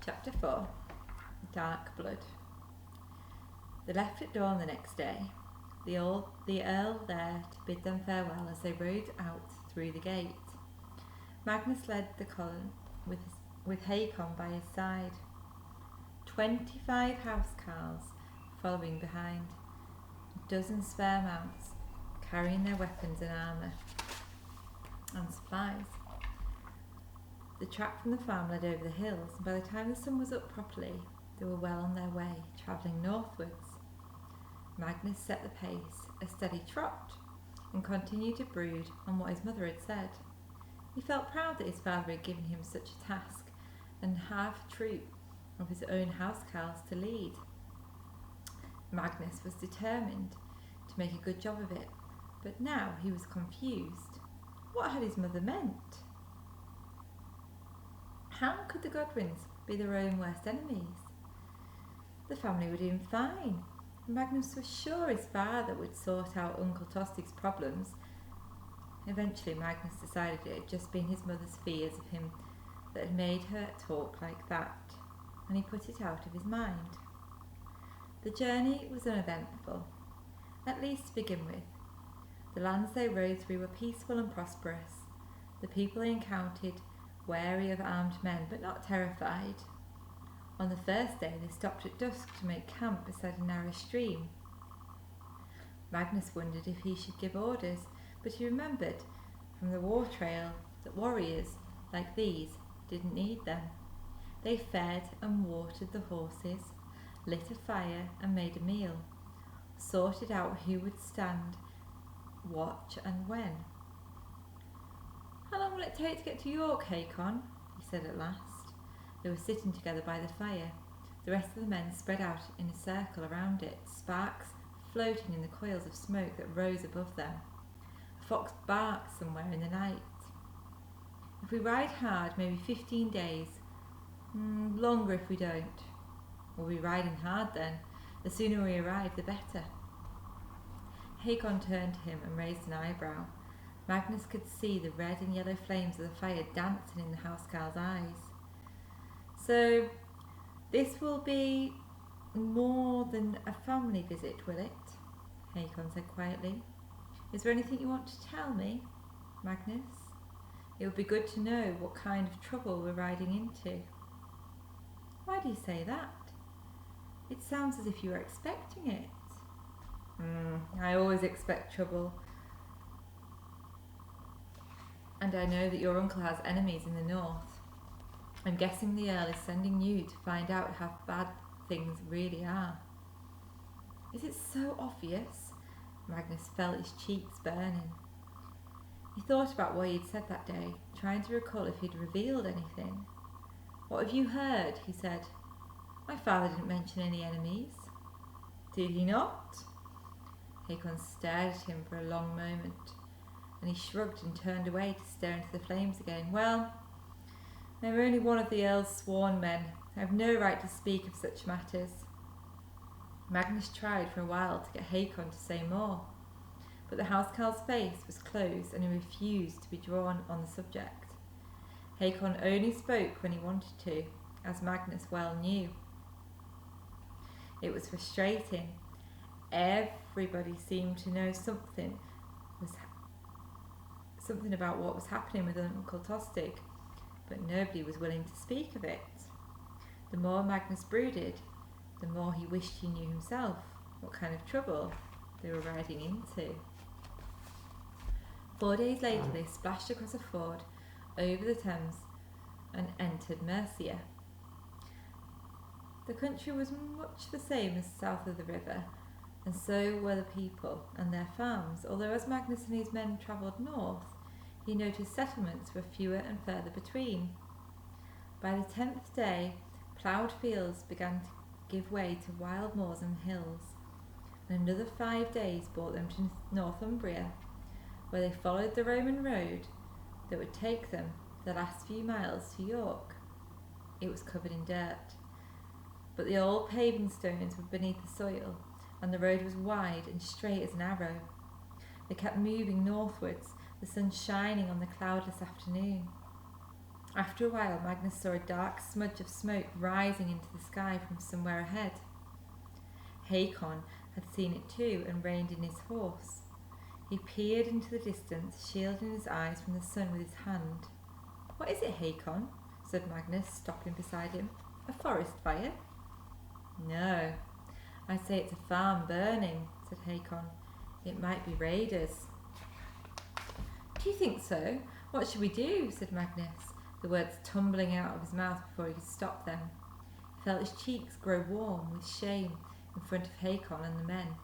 Chapter 4. Dark Blood. They left at dawn the next day, the Earl there to bid them farewell as they rode out through the gate. Magnus led the column with Hakon by his side. 25 housecarls following behind, a dozen spare mounts carrying their weapons and armour and supplies. The track from the farm led over the hills, and by the time the sun was up properly, they were well on their way, travelling northwards. Magnus set the pace, a steady trot, and continued to brood on what his mother had said. He felt proud that his father had given him such a task, and half a troop of his own housecarls to lead. Magnus was determined to make a good job of it, but now he was confused. What had his mother meant? How could the Godwins be their own worst enemies? The family were doing fine. Magnus was sure his father would sort out Uncle Tostig's problems. Eventually Magnus decided it had just been his mother's fears of him that had made her talk like that, and he put it out of his mind. The journey was uneventful, at least to begin with. The lands they rode through were peaceful and prosperous. The people they encountered wary of armed men, but not terrified. On the first day they stopped at dusk to make camp beside a narrow stream. Magnus wondered if he should give orders, but he remembered from the war trail that warriors like these didn't need them. They fed and watered the horses, lit a fire and made a meal, sorted out who would stand watch and when. "How long will it take to get to York, Hakon?" he said at last. They were sitting together by the fire, the rest of the men spread out in a circle around it, sparks floating in the coils of smoke that rose above them. A fox barked somewhere in the night. "If we ride hard, maybe 15 days. Longer if we don't." "We'll be riding hard then. The sooner we arrive, the better." Hakon turned to him and raised an eyebrow. Magnus could see the red and yellow flames of the fire dancing in the housecarl's eyes. "So, this will be more than a family visit, will it?" Hakon said quietly. "Is there anything you want to tell me, Magnus? It would be good to know what kind of trouble we're riding into." "Why do you say that? It sounds as if you were expecting it." I always expect trouble. And I know that your uncle has enemies in the north. I'm guessing the Earl is sending you to find out how bad things really are." "Is it so obvious?" Magnus felt his cheeks burning. He thought about what he had said that day, trying to recall if he'd revealed anything. "What have you heard?" he said. "My father didn't mention any enemies." "Did he not?" Hakon stared at him for a long moment, and he shrugged and turned away to stare into the flames again. "Well, I'm only one of the Earl's sworn men. I have no right to speak of such matters." Magnus tried for a while to get Hakon to say more, but the housecarl's face was closed and he refused to be drawn on the subject. Hakon only spoke when he wanted to, as Magnus well knew. It was frustrating. Everybody seemed to know something about what was happening with Uncle Tostig, but nobody was willing to speak of it. The more Magnus brooded, the more he wished he knew himself what kind of trouble they were riding into. 4 days later they splashed across a ford over the Thames and entered Mercia. The country was much the same as south of the river, and so were the people and their farms, although as Magnus and his men travelled north, he noticed settlements were fewer and further between. By the 10th day, ploughed fields began to give way to wild moors and hills, and another 5 days brought them to Northumbria, where they followed the Roman road that would take them the last few miles to York. It was covered in dirt, but the old paving stones were beneath the soil, and the road was wide and straight as an arrow. They kept moving northwards, the sun shining on the cloudless afternoon. After a while, Magnus saw a dark smudge of smoke rising into the sky from somewhere ahead. Hakon had seen it too and reined in his horse. He peered into the distance, shielding his eyes from the sun with his hand. "What is it, Hakon?" said Magnus, stopping beside him. "A forest fire?" "No, I'd say it's a farm burning," said Hakon. "It might be raiders." "Do you think so? What should we do?" said Magnus, the words tumbling out of his mouth before he could stop them. He felt his cheeks grow warm with shame in front of Hakon and the men.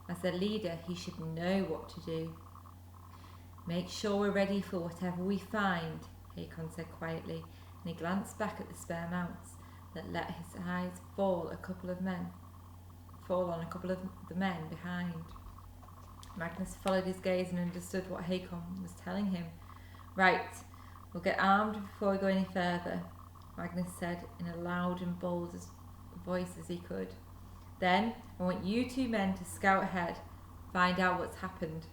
As their leader, he should know what to do. "Make sure we're ready for whatever we find," Hakon said quietly, and he glanced back at the spare mounts that let his eyes fall on a couple of the men behind. Magnus followed his gaze and understood what Hakon was telling him. "Right, we'll get armed before we go any further," Magnus said in a loud and bold voice as he could. "Then I want you two men to scout ahead, find out what's happened."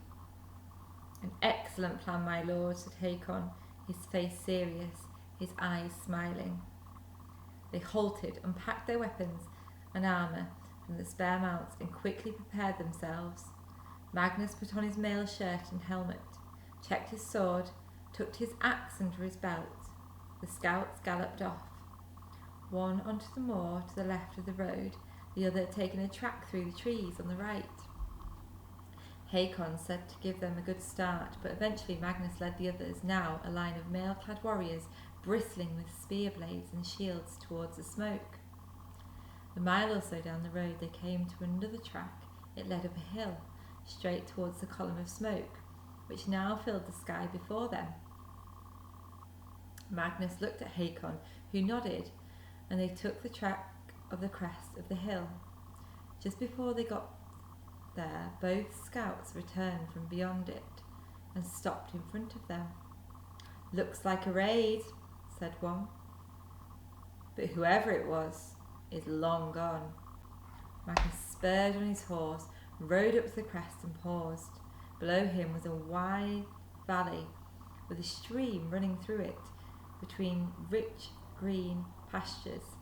"An excellent plan, my lord," said Hakon, his face serious, his eyes smiling. They halted, unpacked their weapons and armour from the spare mounts and quickly prepared themselves. Magnus put on his mail shirt and helmet, checked his sword, tucked his axe under his belt. The scouts galloped off, one onto the moor to the left of the road, the other taking a track through the trees on the right. Hakon said to give them a good start, but eventually Magnus led the others, now a line of mail-clad warriors bristling with spear blades and shields, towards the smoke. A mile or so down the road they came to another track. It led up a hill, straight towards the column of smoke, which now filled the sky before them. Magnus looked at Hakon, who nodded, and they took the track of the crest of the hill. Just before they got there, both scouts returned from beyond it and stopped in front of them. "Looks like a raid," said one. "But whoever it was is long gone." Magnus spurred on his horse, rode up to the crest and paused. Below him was a wide valley with a stream running through it between rich green pastures.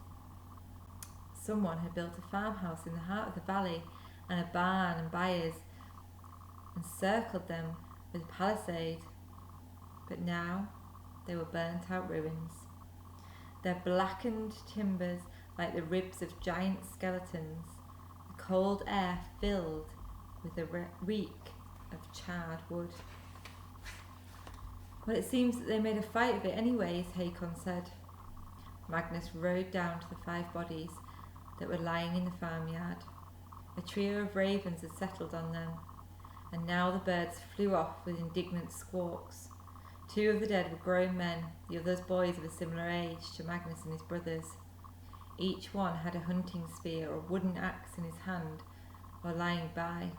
Someone had built a farmhouse in the heart of the valley and a barn and byres encircled them with a palisade, but now they were burnt out ruins, their blackened timbers like the ribs of giant skeletons, the cold air filled with the reek of charred wood. "Well, it seems that they made a fight of it anyways," Hakon said. Magnus rode down to the 5 bodies that were lying in the farmyard. A trio of ravens had settled on them, and now the birds flew off with indignant squawks. 2 of the dead were grown men, the others boys of a similar age to Magnus and his brothers. Each one had a hunting spear or wooden axe in his hand or lying by.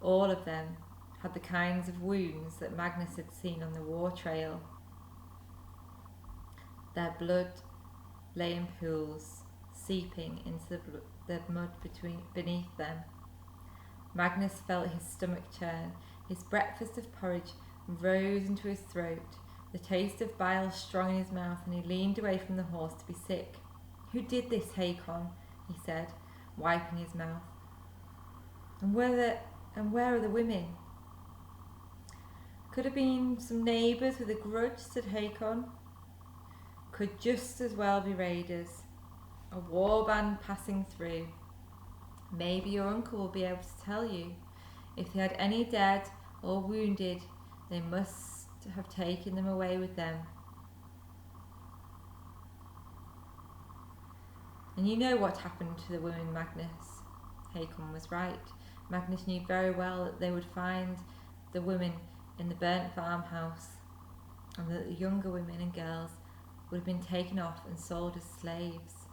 All of them had the kinds of wounds that Magnus had seen on the war trail. Their blood lay in pools, seeping into the mud beneath them. Magnus felt his stomach churn. His breakfast of porridge rose into his throat, the taste of bile strong in his mouth, and he leaned away from the horse to be sick. "Who did this, Hakon?" he said, wiping his mouth. And where are the women?" "Could have been some neighbours with a grudge," said Hakon. "Could just as well be raiders. A war band passing through. Maybe your uncle will be able to tell you. If they had any dead or wounded, they must have taken them away with them." "And you know what happened to the women, Magnus?" Hakon was right. Magnus knew very well that they would find the women in the burnt farmhouse, and that the younger women and girls would have been taken off and sold as slaves.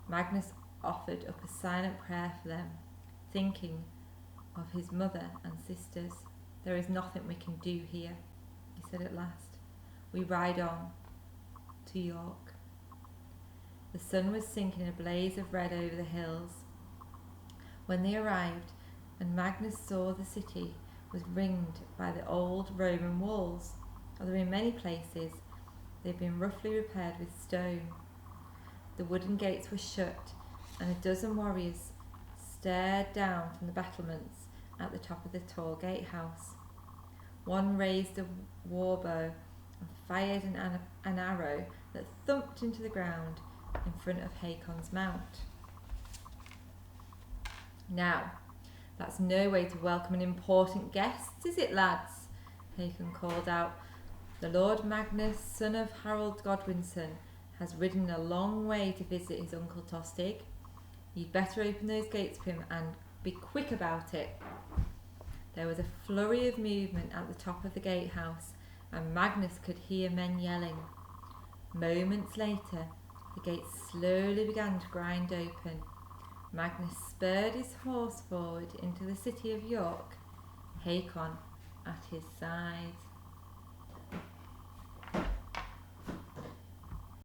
Magnus offered up a silent prayer for them, thinking of his mother and sisters. "There is nothing we can do here," he said at last. "We ride on to York." The sun was sinking in a blaze of red over the hills when they arrived, and Magnus saw the city was ringed by the old Roman walls, although in many places They'd been roughly repaired with stone. The wooden gates were shut, and a dozen warriors stared down from the battlements at the top of the tall gatehouse. One raised a war bow and fired an arrow that thumped into the ground in front of Hakon's mount. "Now, that's no way to welcome an important guest, is it, lads?" Hakon called out. "The Lord Magnus, son of Harold Godwinson, has ridden a long way to visit his uncle Tostig. You'd better open those gates for him and be quick about it." There was a flurry of movement at the top of the gatehouse, and Magnus could hear men yelling. Moments later, the gates slowly began to grind open. Magnus spurred his horse forward into the city of York, Hakon at his side.